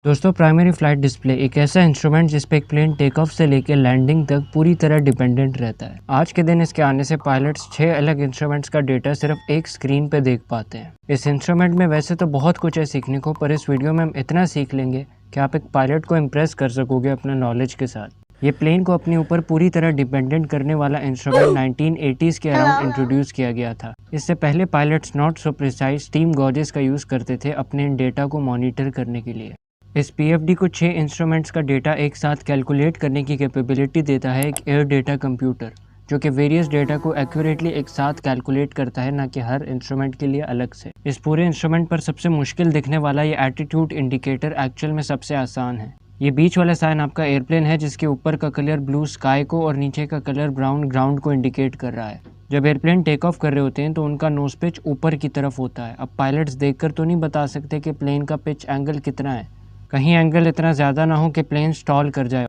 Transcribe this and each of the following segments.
दोस्तों, primary flight display एक ऐसा इंस्ट्रूमेंट जिस पे एक प्लेन टेक ऑफ से लेकर लैंडिंग तक पूरी तरह डिपेंडेंट रहता है। आज के दिन इसके आने से पायलट्स 6 अलग इंस्ट्रूमेंट्स का डेटा सिर्फ एक स्क्रीन पे देख पाते हैं। इस इंस्ट्रूमेंट में वैसे तो बहुत कुछ है सीखने को, पर इस वीडियो में हम इतना सीख लेंगे कि आप एक पायलट को इम्प्रेस कर सकोगे अपने नॉलेज के साथ। ये प्लेन को अपने ऊपर पूरी तरह डिपेंडेंट करने वाला इंस्ट्रूमेंट 1980s के अराउंड इंट्रोड्यूस किया गया था। इससे पहले pilots not so precise steam gauges का यूज़ करते थे अपने इन डेटा को मॉनिटर करने के लिए। इस पीएफडी को 6 इंस्ट्रूमेंट्स का डेटा एक साथ कैलकुलेट करने की कैपेबिलिटी देता है एक एयर डेटा कंप्यूटर, जो कि वेरियस डेटा को एक्यूरेटली एक साथ कैलकुलेट करता है, ना कि हर इंस्ट्रूमेंट के लिए अलग से। इस पूरे इंस्ट्रूमेंट पर सबसे मुश्किल दिखने वाला ये एटीट्यूड इंडिकेटर एक्चुअल में सबसे आसान है। ये बीच वाला साइन आपका एयरप्लेन है, जिसके ऊपर का कलर ब्लू स्काई को और नीचे का कलर ब्राउन ग्राउंड को इंडिकेट कर रहा है। जब एयरप्लेन टेक ऑफ कर रहे होते हैं तो उनका नोज पिच ऊपर की तरफ होता है। अब पायलट्स देखकर तो नहीं बता सकते कि प्लेन का पिच एंगल कितना है, कहीं एंगल इतना ज़्यादा ना हो कि प्लेन स्टॉल कर जाए,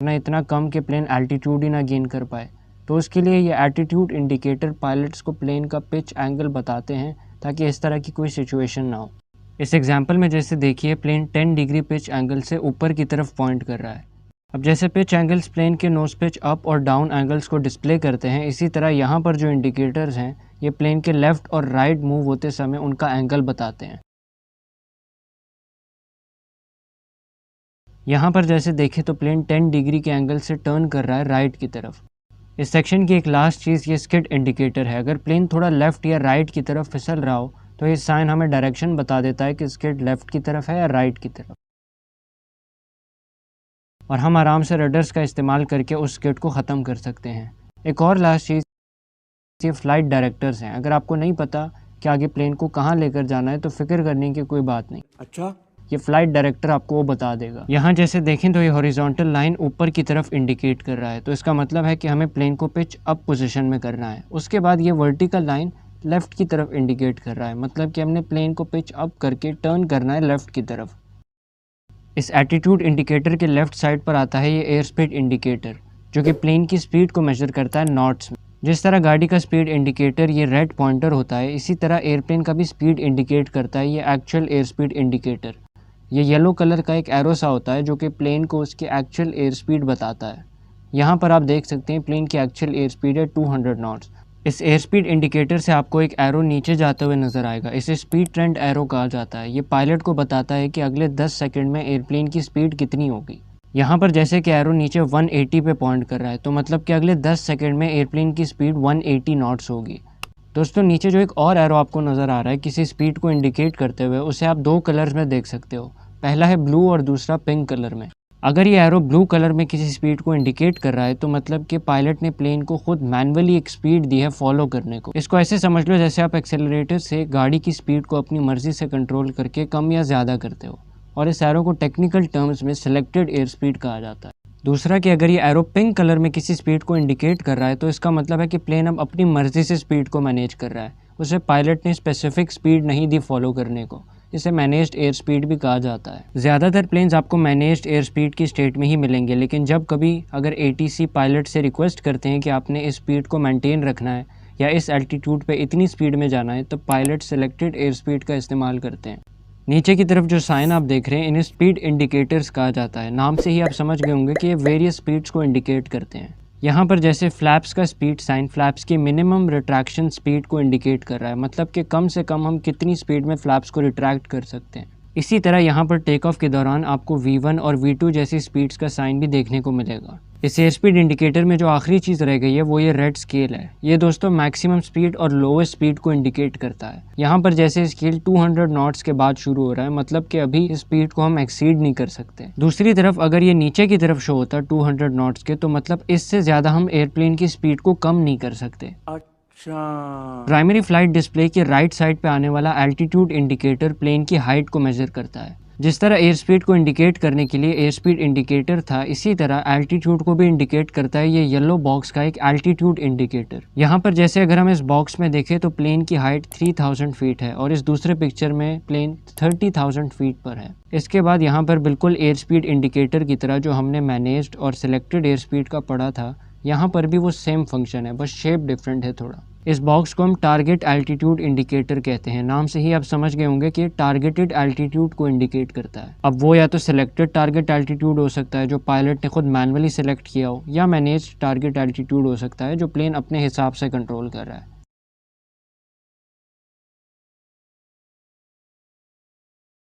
ना इतना कम कि प्लेन एल्टीट्यूड ही ना गेन कर पाए। तो उसके लिए ये एटीट्यूड इंडिकेटर पायलट्स को प्लेन का पिच एंगल बताते हैं, ताकि इस तरह की कोई सिचुएशन ना हो। इस एग्जांपल में जैसे देखिए, प्लेन 10 डिग्री पिच एंगल से ऊपर की तरफ पॉइंट कर रहा है। अब जैसे पिच एंगल्स प्लेन के नोज पिच अप और डाउन एंगल्स को डिस्प्ले करते हैं, इसी तरह यहाँ पर जो इंडिकेटर्स हैं ये प्लेन के लेफ़्ट और राइट मूव होते समय उनका एंगल बताते हैं। यहाँ पर जैसे देखें तो प्लेन 10 डिग्री के एंगल से टर्न कर रहा है राइट की तरफ। इस सेक्शन की एक लास्ट चीज़ ये स्किड इंडिकेटर है। अगर प्लेन थोड़ा लेफ़्ट या राइट की तरफ फिसल रहा हो तो ये साइन हमें डायरेक्शन बता देता है कि स्किड लेफ़्ट की तरफ है या राइट की तरफ, और हम आराम से रडर्स का इस्तेमाल करके उस स्किड को ख़त्म कर सकते हैं। एक और लास्ट चीज़, ये फ्लाइट डायरेक्टर्स हैं। अगर आपको नहीं पता कि आगे प्लेन को कहाँ लेकर जाना है तो फिक्र करने की कोई बात नहीं। अच्छा, ये फ्लाइट डायरेक्टर आपको वो बता देगा। यहाँ जैसे देखें तो ये हॉरिजॉन्टल लाइन ऊपर की तरफ इंडिकेट कर रहा है, तो इसका मतलब है कि हमें प्लेन को पिच अप पोजीशन में करना है। उसके बाद ये वर्टिकल लाइन लेफ़्ट की तरफ इंडिकेट कर रहा है, मतलब कि हमने प्लेन को पिच अप करके टर्न करना है लेफ़्ट की तरफ। इस एटीट्यूड इंडिकेटर के लेफ़्ट साइड पर आता है ये एयर स्पीड इंडिकेटर, जो कि प्लेन की स्पीड को मेजर करता है नॉट्स में। जिस तरह गाड़ी का स्पीड इंडिकेटर ये रेड पॉइंटर होता है, इसी तरह एयरप्लेन का भी स्पीड इंडिकेट करता है ये एक्चुअल एयर स्पीड इंडिकेटर। ये येलो कलर का एक एरो सा होता है जो कि प्लेन को उसकी एक्चुअल एयर स्पीड बताता है। यहाँ पर आप देख सकते हैं प्लेन की एक्चुअल एयर स्पीड है 200 नॉट्स। इस एयर स्पीड इंडिकेटर से आपको एक एरो नीचे जाते हुए नज़र आएगा। इसे स्पीड ट्रेंड एरो कहा जाता है। ये पायलट को बताता है कि अगले 10 सेकंड में एयरप्लेन की स्पीड कितनी होगी। यहाँ पर जैसे कि एरो नीचे 180 पे पॉइंट कर रहा है, तो मतलब कि अगले 10 सेकंड में एयरप्लेन की स्पीड 180 नॉट्स होगी। दोस्तों, नीचे जो एक और एरो आपको नज़र आ रहा है किसी स्पीड को इंडिकेट करते हुए, उसे आप 2 कलर्स में देख सकते हो। पहला है ब्लू और दूसरा पिंक कलर में। अगर ये एरो ब्लू कलर में किसी स्पीड को इंडिकेट कर रहा है तो मतलब कि पायलट ने प्लेन को खुद मैन्युअली एक स्पीड दी है फॉलो करने को। इसको ऐसे समझ लो जैसे आप एक्सेलरेटर से गाड़ी की स्पीड को अपनी मर्जी से कंट्रोल करके कम या ज़्यादा करते हो, और इस एरो को टेक्निकल टर्म्स में सिलेक्टेड एयर स्पीड कहा जाता है। दूसरा कि अगर ये एरो पिंक कलर में किसी स्पीड को इंडिकेट कर रहा है तो इसका मतलब है कि प्लेन अब अपनी मर्जी से स्पीड को मैनेज कर रहा है। उसे पायलट ने स्पेसिफिक स्पीड नहीं दी फॉलो करने को। इसे मैनेज्ड एयर स्पीड भी कहा जाता है। ज़्यादातर प्लेन्स आपको मैनेज्ड एयर स्पीड की स्टेट में ही मिलेंगे, लेकिन जब कभी अगर एटीसी पायलट से रिक्वेस्ट करते हैं कि आपने इस स्पीड को मेंटेन रखना है या इस एल्टीट्यूड पे इतनी स्पीड में जाना है, तो पायलट सेलेक्टेड एयर स्पीड का इस्तेमाल करते हैं। नीचे की तरफ जो साइन आप देख रहे हैं इन्हें स्पीड इंडिकेटर्स कहा जाता है। नाम से ही आप समझ गए होंगे कि ये वेरियस स्पीड्स को इंडिकेट करते हैं। यहाँ पर जैसे फ्लैप्स का स्पीड साइन फ्लैप्स की मिनिमम रिट्रैक्शन स्पीड को इंडिकेट कर रहा है, मतलब कि कम से कम हम कितनी स्पीड में फ्लैप्स को रिट्रैक्ट कर सकते हैं। इसी तरह यहाँ पर टेक ऑफ के दौरान आपको V1 और V2 जैसी स्पीड्स का साइन भी देखने को मिलेगा। इस एयर स्पीड इंडिकेटर में जो आखिरी चीज़ रह गई है वो ये रेड स्केल है। ये दोस्तों मैक्सिमम स्पीड और लोएस्ट स्पीड को इंडिकेट करता है। यहाँ पर जैसे स्केल 200 नॉट्स के बाद शुरू हो रहा है, मतलब कि अभी इस स्पीड को हम एक्सीड नहीं कर सकते। दूसरी तरफ अगर ये नीचे की तरफ शो होता 200 नॉट्स के, तो मतलब इससे ज़्यादा हम एयरप्लेन की स्पीड को कम नहीं कर सकते। प्राइमरी फ्लाइट डिस्प्ले के राइट साइड पे आने वाला एल्टीट्यूड इंडिकेटर प्लेन की हाइट को मेजर करता है। जिस तरह एयर स्पीड को इंडिकेट करने के लिए एयर स्पीड इंडिकेटर था, इसी तरह एल्टीट्यूड को भी इंडिकेट करता है ये येलो बॉक्स का एक एल्टीट्यूड इंडिकेटर। यहाँ पर जैसे अगर हम इस बॉक्स में देखें तो प्लेन की हाइट 3000 फीट है और इस दूसरे पिक्चर में प्लेन 30,000 फीट पर है। इसके बाद यहाँ पर बिल्कुल एयर स्पीड इंडिकेटर की तरह जो हमने मैनेज्ड और सिलेक्टेड एयर स्पीड का पढ़ा था, यहाँ पर भी वो सेम फंक्शन है, बस शेप डिफरेंट है थोड़ा। इस बॉक्स को हम टारगेट एल्टीट्यूड इंडिकेटर कहते हैं। नाम से ही आप समझ गए होंगे कि टारगेटेड एल्टीट्यूड को इंडिकेट करता है। अब वो या तो सिलेक्टेड टारगेट एल्टीट्यूड हो सकता है जो पायलट ने खुद मैनुअली सिलेक्ट किया हो, या मैनेज्ड टारगेट एल्टीट्यूड हो सकता है जो प्लेन अपने हिसाब से कंट्रोल कर रहा है।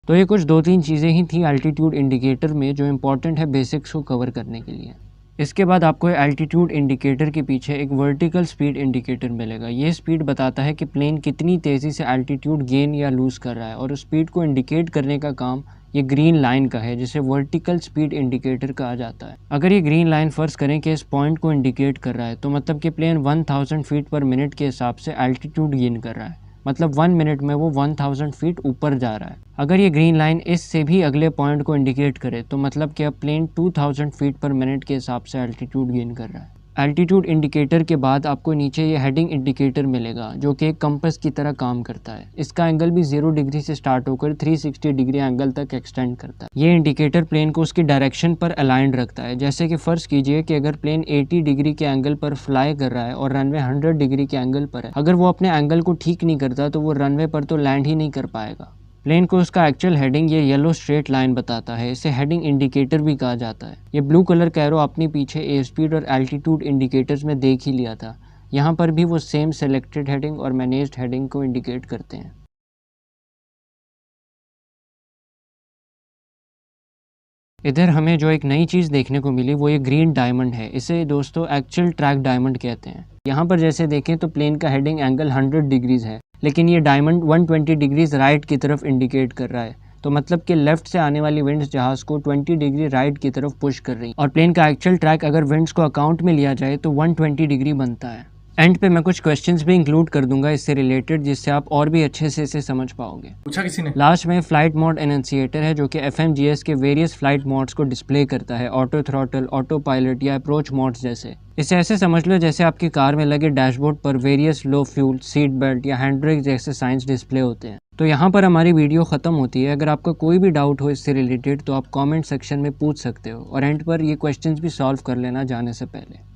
तो ये कुछ 2-3 चीज़ें ही थी एल्टीट्यूड इंडिकेटर में जो इम्पोर्टेंट है बेसिक्स को कवर करने के लिए। इसके बाद आपको एल्टीट्यूड इंडिकेटर के पीछे एक वर्टिकल स्पीड इंडिकेटर मिलेगा। ये स्पीड बताता है कि प्लेन कितनी तेज़ी से एल्टीट्यूड गेन या लूज़ कर रहा है, और उस स्पीड को इंडिकेट करने का काम ये ग्रीन लाइन का है, जिसे वर्टिकल स्पीड इंडिकेटर कहा जाता है। अगर ये ग्रीन लाइन फ़र्ज़ करें कि इस पॉइंट को इंडिकेट कर रहा है, तो मतलब कि प्लेन 1000 फीट पर मिनट के हिसाब से एल्टीट्यूड गेन कर रहा है, मतलब 1 मिनट में वो 1000 फीट ऊपर जा रहा है। अगर ये ग्रीन लाइन इससे भी अगले पॉइंट को इंडिकेट करे, तो मतलब कि अब प्लेन 2000 फीट पर मिनट के हिसाब से एल्टीट्यूड गेन कर रहा है। एल्टीट्यूड इंडिकेटर के बाद आपको नीचे ये हेडिंग इंडिकेटर मिलेगा जो कि एक कंपास की तरह काम करता है। इसका एंगल भी 0 डिग्री से स्टार्ट होकर 360 डिग्री एंगल तक एक्सटेंड करता है। ये इंडिकेटर प्लेन को उसकी डायरेक्शन पर अलाइंड रखता है। जैसे कि फ़र्ज़ कीजिए कि अगर प्लेन 80 डिग्री के एंगल पर फ्लाई कर रहा है और रनवे 100 डिग्री के एंगल पर है, अगर वो अपने एंगल को ठीक नहीं करता तो वो रनवे पर तो लैंड ही नहीं कर पाएगा। प्लेन को उसका एक्चुअल हेडिंग ये येलो स्ट्रेट लाइन बताता है। इसे हेडिंग इंडिकेटर भी कहा जाता है। ये ब्लू कलर का एरो अपने पीछे एयर स्पीड और एल्टीट्यूड इंडिकेटर्स में देख ही लिया था। यहाँ पर भी वो सेम सेलेक्टेड हेडिंग और मैनेज्ड हेडिंग को इंडिकेट करते हैं। इधर हमें जो एक नई चीज़ देखने को मिली वो ये ग्रीन डायमंड है। इसे दोस्तों एक्चुअल ट्रैक डायमंड कहते हैं। यहाँ पर जैसे देखें तो प्लेन का हेडिंग एंगल 100 डिग्रीज़ है, लेकिन ये डायमंड 120 डिग्रीज़ राइट की तरफ इंडिकेट कर रहा है। तो मतलब कि लेफ्ट से आने वाली विंड्स जहाज़ को 20 डिग्री राइट की तरफ पुश कर रही, और प्लेन का एक्चुअल ट्रैक अगर विंड्स को अकाउंट में लिया जाए तो 120 डिग्री बनता है। एंड पे मैं कुछ क्वेश्चंस भी इंक्लूड कर दूंगा इससे रिलेटेड, जिससे आप और भी अच्छे से इसे समझ पाओगे। पूछा किसी ने। लास्ट में फ्लाइट मोड एनंसिएटर है जो कि FMGS के वेरियस फ्लाइट मोड्स को डिस्प्ले करता है, ऑटो थ्रॉटल, ऑटो पायलट या अप्रोच मोड्स जैसे। इसे ऐसे समझ लो जैसे आपकी कार में लगे डैशबोर्ड पर वेरियस लो फ्यूल, सीट बेल्ट या हैंड ब्रेक जैसे साइंस डिस्प्ले होते हैं। तो यहाँ पर हमारी वीडियो ख़त्म होती है। अगर आपका कोई भी डाउट हो इससे रिलेटेड तो आप कमेंट सेक्शन में पूछ सकते हो, और एंड पर ये क्वेश्चंस भी सॉल्व कर लेना जाने से पहले।